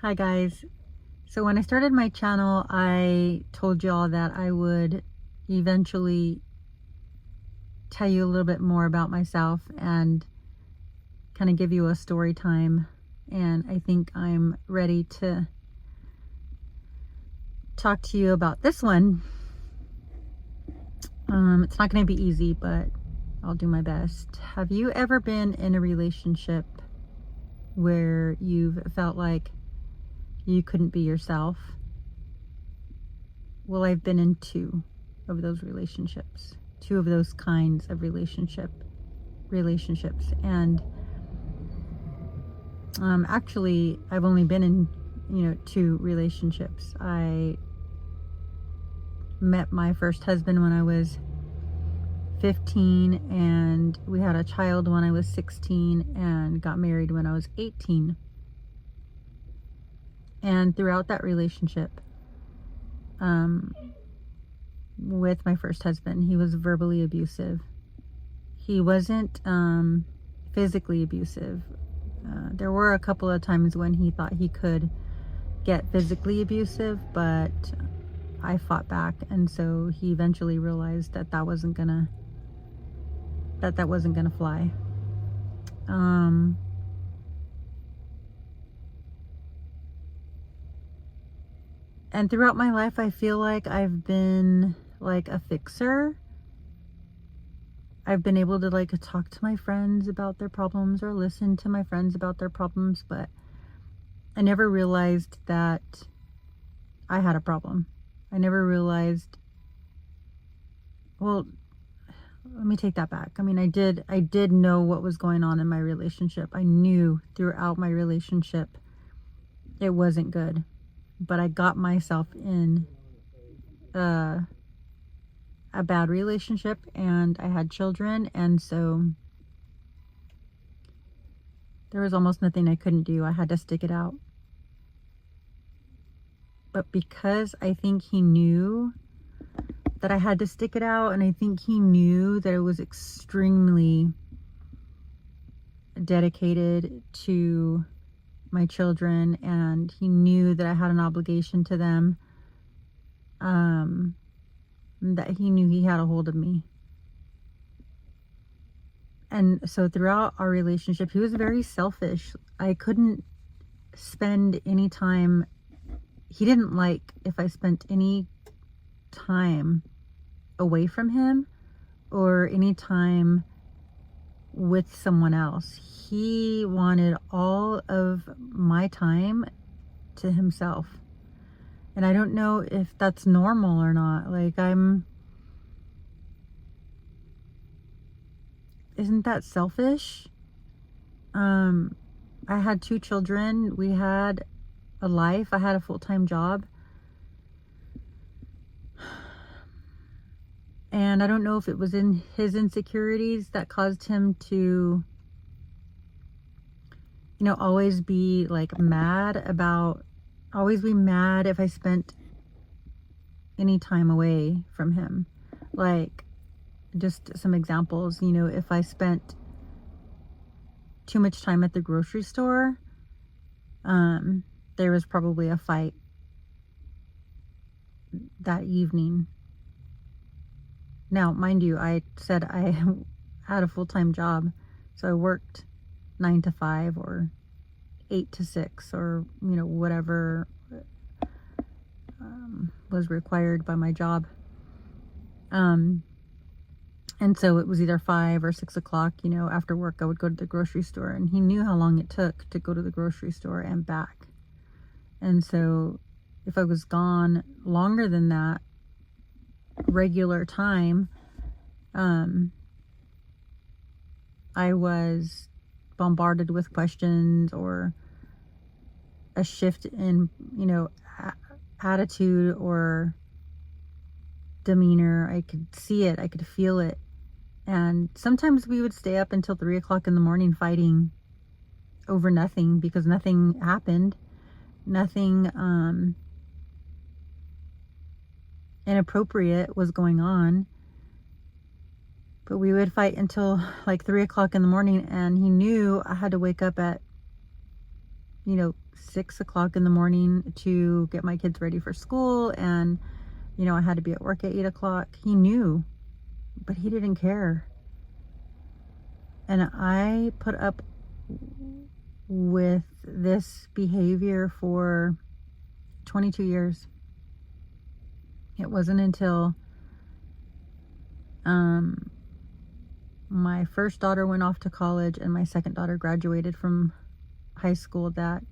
Hi guys. So when I started my channel, I told y'all that I would eventually tell you a little bit more about myself and kind of give you a story time. And I think I'm ready to talk to you about this one. It's not going to be easy, but I'll do my best. Have you ever been in a relationship where you've felt like you couldn't be yourself? Well, I've been in two of those relationships, two of those kinds of relationships. And actually, I've only been in, two relationships. I met my first husband when I was 15, and we had a child when I was 16, and got married when I was 18. And throughout that relationship, with my first husband, he was verbally abusive. He wasn't physically abusive. There were a couple of times when he thought he could get physically abusive, but I fought back, and so he eventually realized that that wasn't gonna fly. And throughout my life, I feel like I've been like a fixer. I've been able to like talk to my friends about their problems or listen to my friends about their problems, but I never realized that I had a problem. I never realized, well, let me take that back. I mean, I did know what was going on in my relationship. I knew throughout my relationship it wasn't good, but I got myself in a bad relationship, and I had children, and so there was almost nothing I couldn't do. I had to stick it out. But because I think he knew that I had to stick it out, and I think he knew that I was extremely dedicated to my children, and he knew that I had an obligation to them, that he knew he had a hold of me. And so throughout our relationship, he was very selfish. I couldn't spend any time, he didn't like if I spent any time away from him or any time with someone else. He wanted all of my time to himself. And I don't know if that's normal or not. Like, isn't that selfish? I had two children. We had a life. I had a full-time job. And I don't know if it was in his insecurities that caused him to, always be like mad if I spent any time away from him. Like, just some examples, if I spent too much time at the grocery store, there was probably a fight that evening. Now, mind you, I said I had a full-time job, so I worked 9 to 5 or 8 to 6 or, whatever was required by my job. And so it was either 5 or 6 o'clock, after work, I would go to the grocery store, and he knew how long it took to go to the grocery store and back. And so if I was gone longer than that regular time, I was bombarded with questions or a shift in, attitude or demeanor. I could see it. I could feel it. And sometimes we would stay up until 3 o'clock in the morning fighting over nothing, because nothing happened. Nothing inappropriate was going on. But we would fight until like 3 o'clock in the morning, and he knew I had to wake up at 6 o'clock in the morning to get my kids ready for school. And, I had to be at work at 8 o'clock. He knew, but he didn't care. And I put up with this behavior for 22 years. It wasn't until my first daughter went off to college and my second daughter graduated from high school that,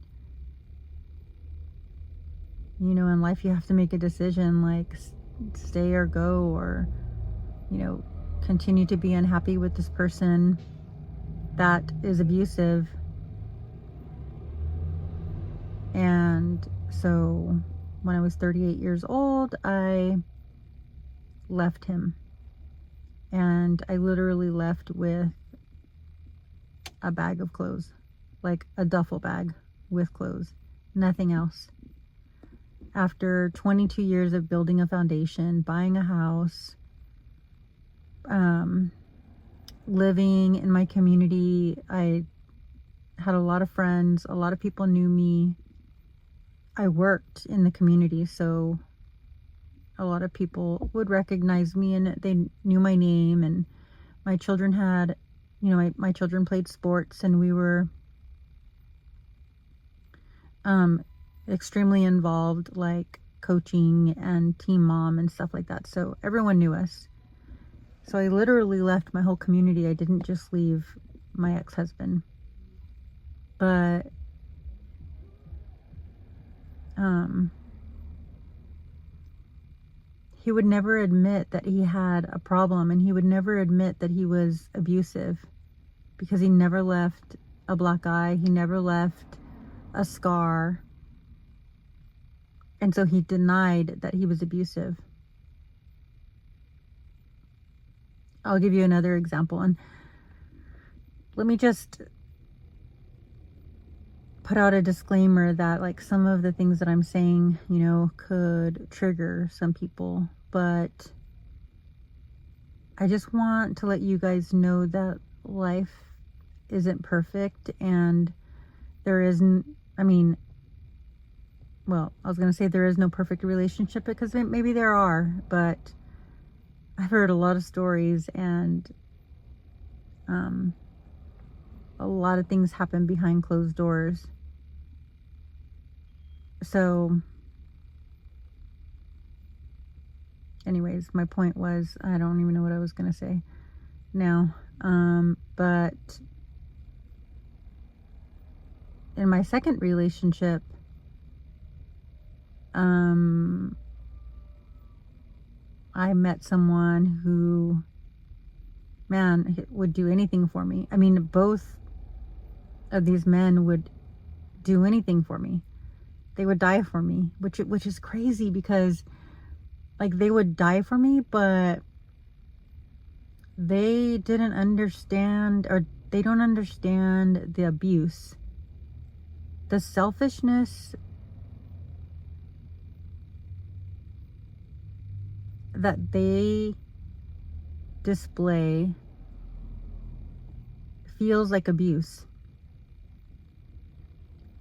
in life you have to make a decision, like stay or go, or, continue to be unhappy with this person that is abusive. And so when I was 38 years old, I left him. And I literally left with a bag of clothes, like a duffel bag with clothes, nothing else. After 22 years of building a foundation, buying a house, living in my community, I had a lot of friends, a lot of people knew me. I worked in the community, so a lot of people would recognize me and they knew my name. And my children had, my children played sports, and we were extremely involved, like coaching and team mom and stuff like that. So everyone knew us. So I literally left my whole community. I didn't just leave my ex-husband. But he would never admit that he had a problem, and he would never admit that he was abusive, because he never left a black eye. He never left a scar. And so he denied that he was abusive. I'll give you another example. And let me just put out a disclaimer that, like, some of the things that I'm saying, could trigger some people. But I just want to let you guys know that life isn't perfect, and there isn't, I was going to say there is no perfect relationship, because maybe there are, but I've heard a lot of stories, and a lot of things happen behind closed doors. So anyways, my point was, I don't even know what I was going to say now. But in my second relationship, I met someone who, man, would do anything for me. Both of these men would do anything for me. They would die for me, which is crazy, because like, they would die for me, but they didn't understand, or they don't understand the abuse, the selfishness that they display feels like abuse.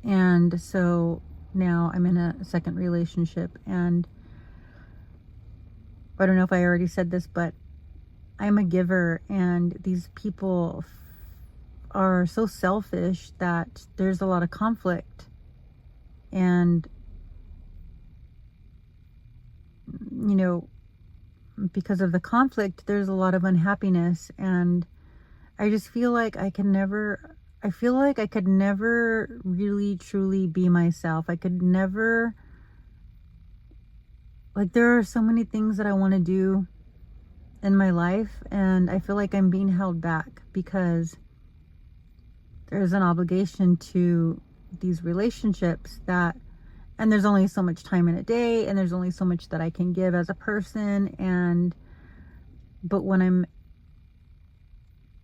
And so now I'm in a second relationship, and I don't know if I already said this, but I'm a giver, and these people are so selfish that there's a lot of conflict. And because of the conflict, there's a lot of unhappiness, and I just feel like I could never really truly be myself. I could never, like, there are so many things that I want to do in my life, and I feel like I'm being held back because there's an obligation to these relationships and there's only so much time in a day, and there's only so much that I can give as a person. But when I'm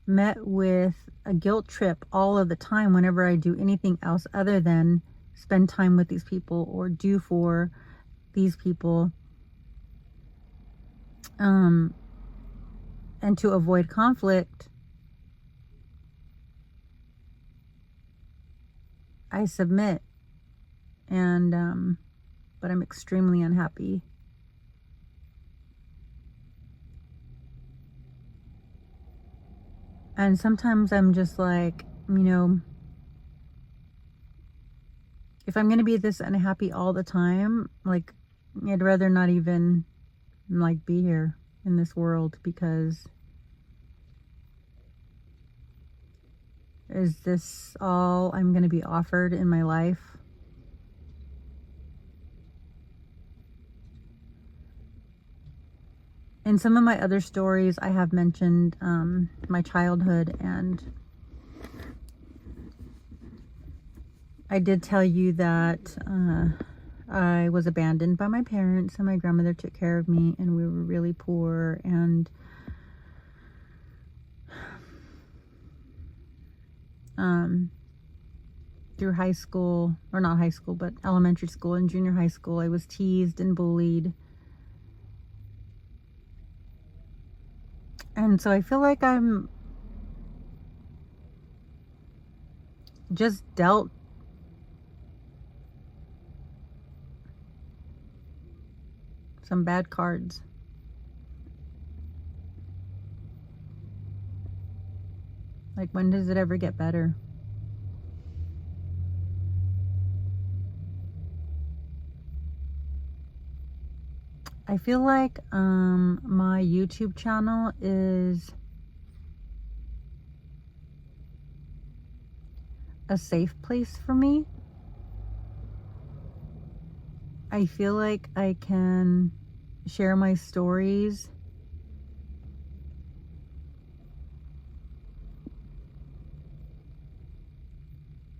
met with a guilt trip all of the time, whenever I do anything else other than spend time with these people or do for these people, and to avoid conflict, I submit, and but I'm extremely unhappy. And sometimes I'm just like, if I'm gonna be this unhappy all the time, like, I'd rather not even like be here in this world, because is this all I'm gonna be offered in my life? In some of my other stories, I have mentioned my childhood, and I did tell you that I was abandoned by my parents, and my grandmother took care of me, and we were really poor. And through high school, or not high school, but elementary school and junior high school, I was teased and bullied. And so I feel like I'm just dealt some bad cards. Like, when does it ever get better? I feel like my YouTube channel is a safe place for me. I feel like I can share my stories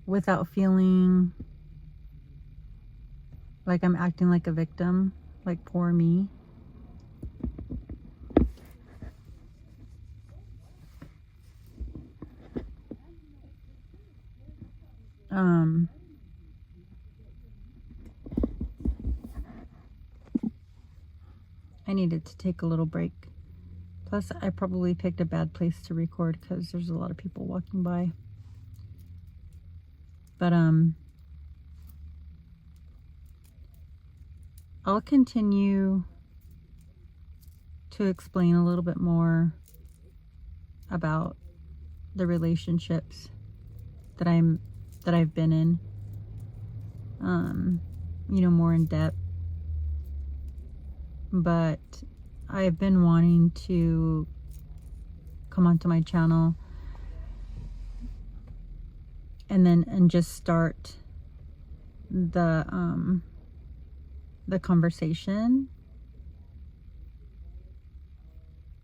without feeling like I'm acting like a victim, like poor me. I needed to take a little break. Plus, I probably picked a bad place to record because there's a lot of people walking by. But I'll continue to explain a little bit more about the relationships that I've been in, more in depth. But I've been wanting to come onto my channel and just start the conversation,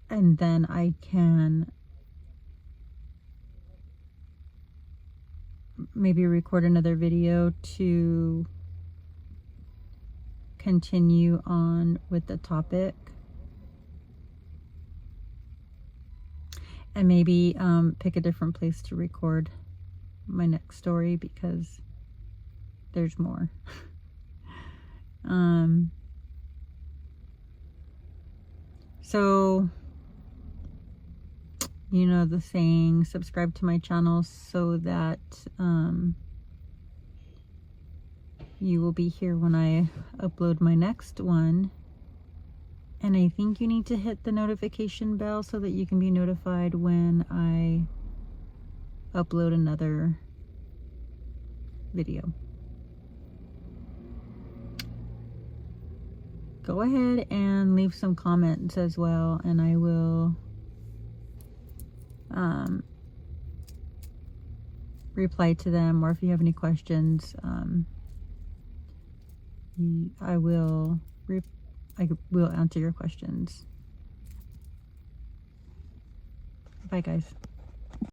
and then I can maybe record another video to continue on with the topic, and maybe pick a different place to record my next story, because there's more. So, the saying, subscribe to my channel so that you will be here when I upload my next one. And I think you need to hit the notification bell so that you can be notified when I upload another video. Go ahead and leave some comments as well, and I will reply to them. Or if you have any questions, I will answer your questions. Bye, guys.